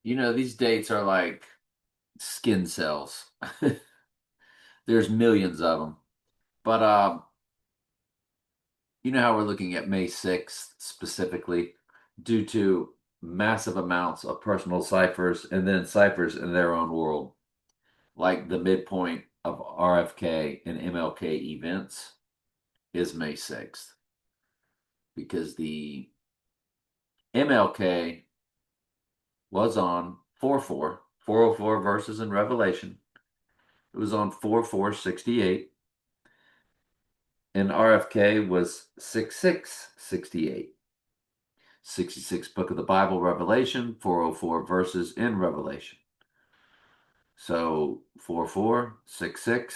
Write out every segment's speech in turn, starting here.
These dates are like skin cells. There's millions of them. But you know how we're looking at May 6th specifically due to massive amounts of personal ciphers and then ciphers in their own world, like the midpoint of RFK and MLK events is May 6th because the MLK was on 4-4, 404 verses in Revelation. It was on 4-4-68, and RFK was 6-6-68. 66 book of the Bible, Revelation, 404 verses in Revelation. So 4-4, 6-6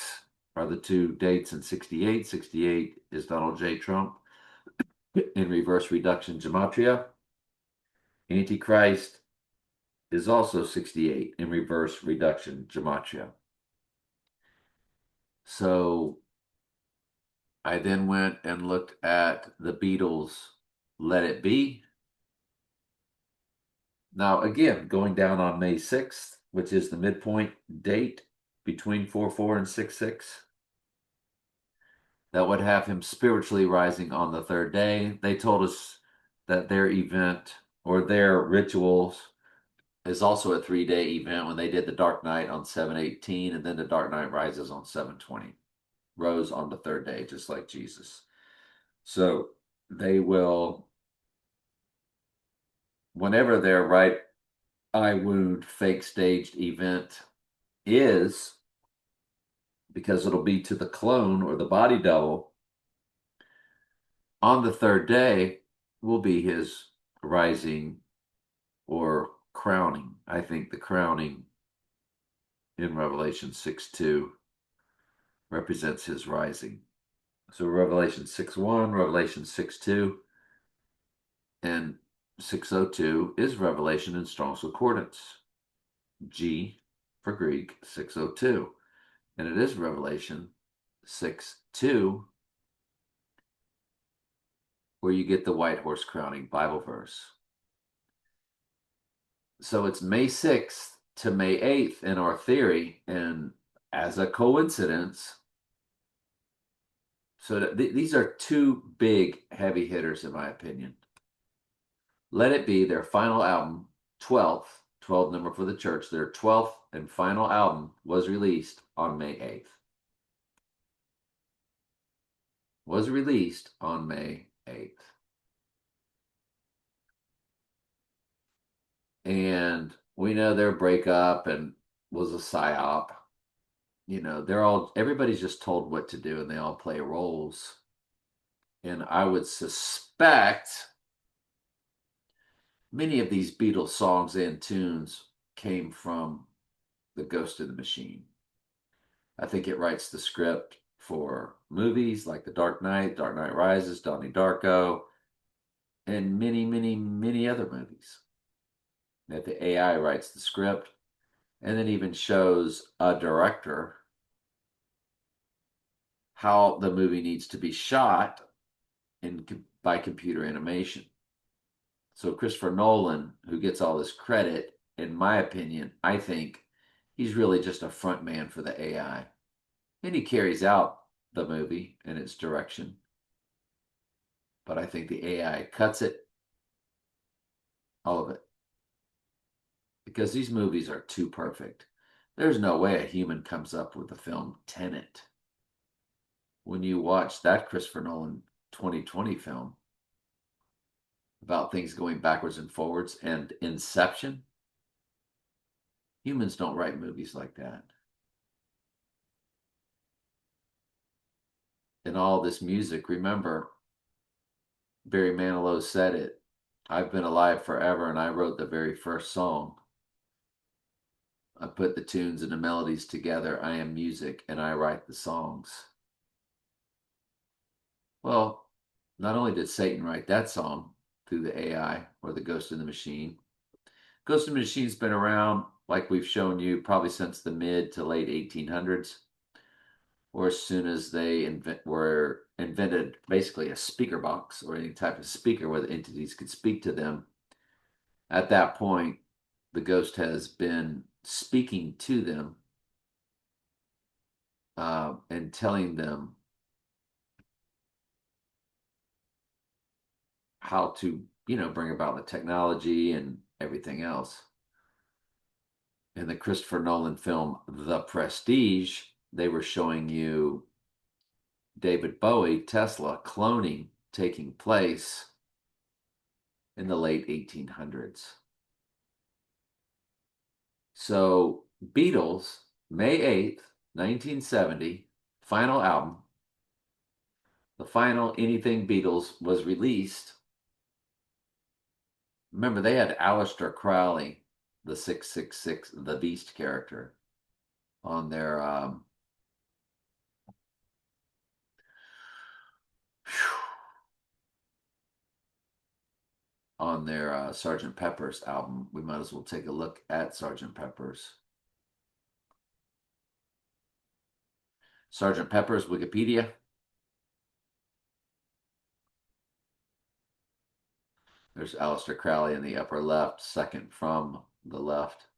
are the two dates in 68. 68 is Donald J. Trump in reverse reduction gematria. Antichrist is also 68 in reverse reduction gematria. So I then went and looked at the Beatles' Let It Be. Now, again, going down on May 6th, which is the midpoint date between 4-4 and 6-6, that would have him spiritually rising on the third day. They told us that their event or their rituals is also a 3-day event when they did the Dark Night on 7/18 and then the Dark Night Rises on 7/20. Rose on the third day, just like Jesus. So they will, whenever their right eye wound fake staged event is, because it'll be to the clone or the body double, on the third day will be his rising or crowning. I think the crowning in Revelation 6:2 represents his rising. So Revelation 6:1, Revelation 6:2, and 602 is Revelation in Strong's Concordance. G for Greek, 602. And it is Revelation 6:2 where you get the white horse crowning Bible verse. So it's May 6th to May 8th in our theory, and as a coincidence, so these are two big heavy hitters in my opinion. Let It Be, their final album, 12th, 12 number for the church, their 12th and final album was released on May 8th. Was released on May 8th. And we know their breakup and was a psyop. Everybody's just told what to do and they all play roles. And I would suspect many of these Beatles songs and tunes came from the Ghost in the Machine. I think it writes the script for movies like The Dark Knight, Dark Knight Rises, Donnie Darko, and many, many, many other movies. That the AI writes the script and then even shows a director how the movie needs to be shot by computer animation. So Christopher Nolan, who gets all this credit, in my opinion, I think he's really just a front man for the AI. And he carries out the movie and its direction. But I think the AI cuts it, all of it, because these movies are too perfect. There's no way a human comes up with the film Tenet. When you watch that Christopher Nolan 2020 film about things going backwards and forwards and Inception, humans don't write movies like that. And all this music, remember, Barry Manilow said it. I've been alive forever and I wrote the very first song. I put the tunes and the melodies together. I am music and I write the songs. Well, not only did Satan write that song through the AI or the Ghost in the Machine, Ghost in the Machine's been around, like we've shown you, probably since the mid to late 1800s, or as soon as they were invented basically a speaker box or any type of speaker where the entities could speak to them. At that point, the ghost has been speaking to them and telling them how to, bring about the technology and everything else. In the Christopher Nolan film The Prestige, they were showing you David Bowie, Tesla, cloning taking place in the late 1800s. So, Beatles, May 8th, 1970, final album. The final Anything Beatles was released. Remember, they had Aleister Crowley, the 666, the Beast character, on their Sgt. Pepper's album. We might as well take a look at Sgt. Pepper's. Sgt. Pepper's Wikipedia. There's Aleister Crowley in the upper left, second from the left.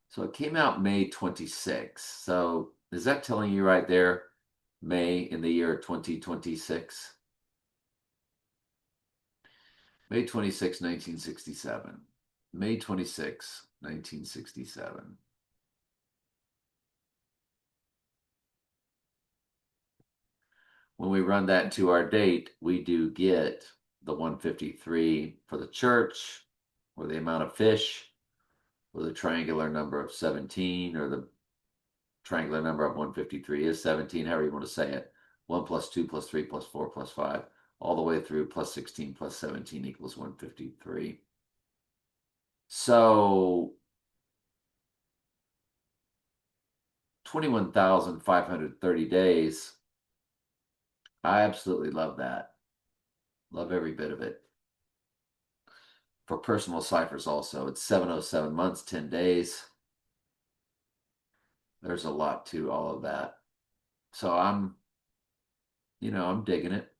So it came out May 26th. So is that telling you right there, May in the year 2026? May 26, 1967. May 26, 1967. When we run that to our date, we do get the 153 for the church, or the amount of fish, or the triangular number of 17, or the triangular number of 153 is 17, however you want to say it. 1 plus 2 plus 3 plus 4 plus 5, all the way through plus 16 plus 17 equals 153. So 21,530 days. I absolutely love that. Love every bit of it. For personal ciphers also, it's 707 months, 10 days. There's a lot to all of that. So I'm digging it.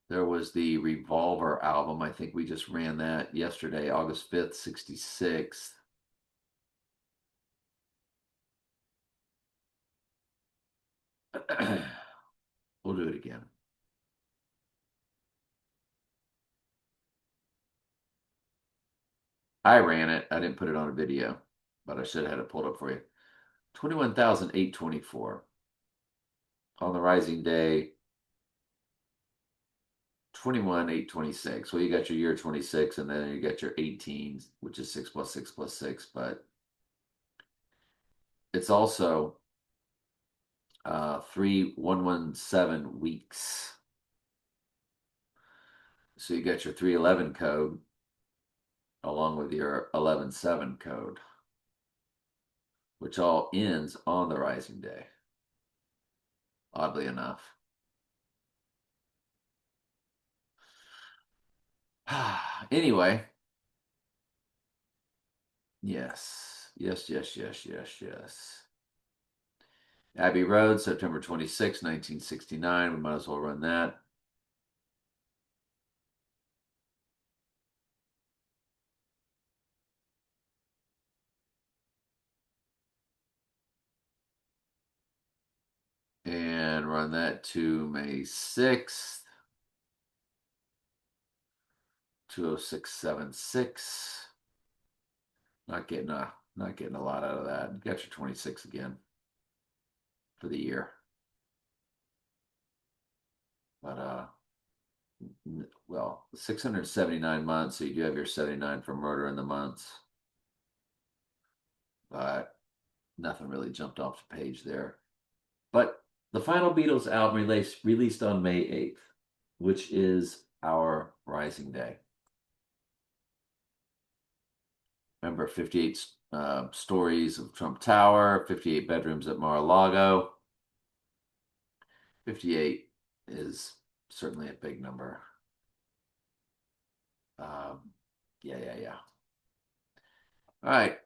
There was the Revolver album. I think we just ran that yesterday, August 5th, 66. We'll do it again. I ran it. I didn't put it on a video, but I should have had it pulled up for you. 21,824 on the rising day. 21,826. Well, you got your year 26, and then you got your 18, which is 6 plus 6 plus 6. But it's also 3117 weeks. So you got your 311 code along with your 11/7 code, which all ends on the rising day, oddly enough. Anyway, yes, yes, yes, yes, yes, yes. Abbey Road, September 26, 1969. We might as well run that. And run that to May 6th. 20676. Not getting a lot out of that. You got your 26 again for the year. But well, 679 months, so you do have your 79 for murder in the months. But nothing really jumped off the page there. But the final Beatles album released on May 8th, which is our Rising Day. Remember, 58 stories of Trump Tower, 58 bedrooms at Mar-a-Lago. 58 is certainly a big number. Yeah. All right.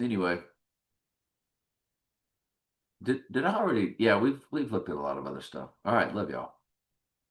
Anyway, did I already? Yeah, we've looked at a lot of other stuff. All right, love y'all.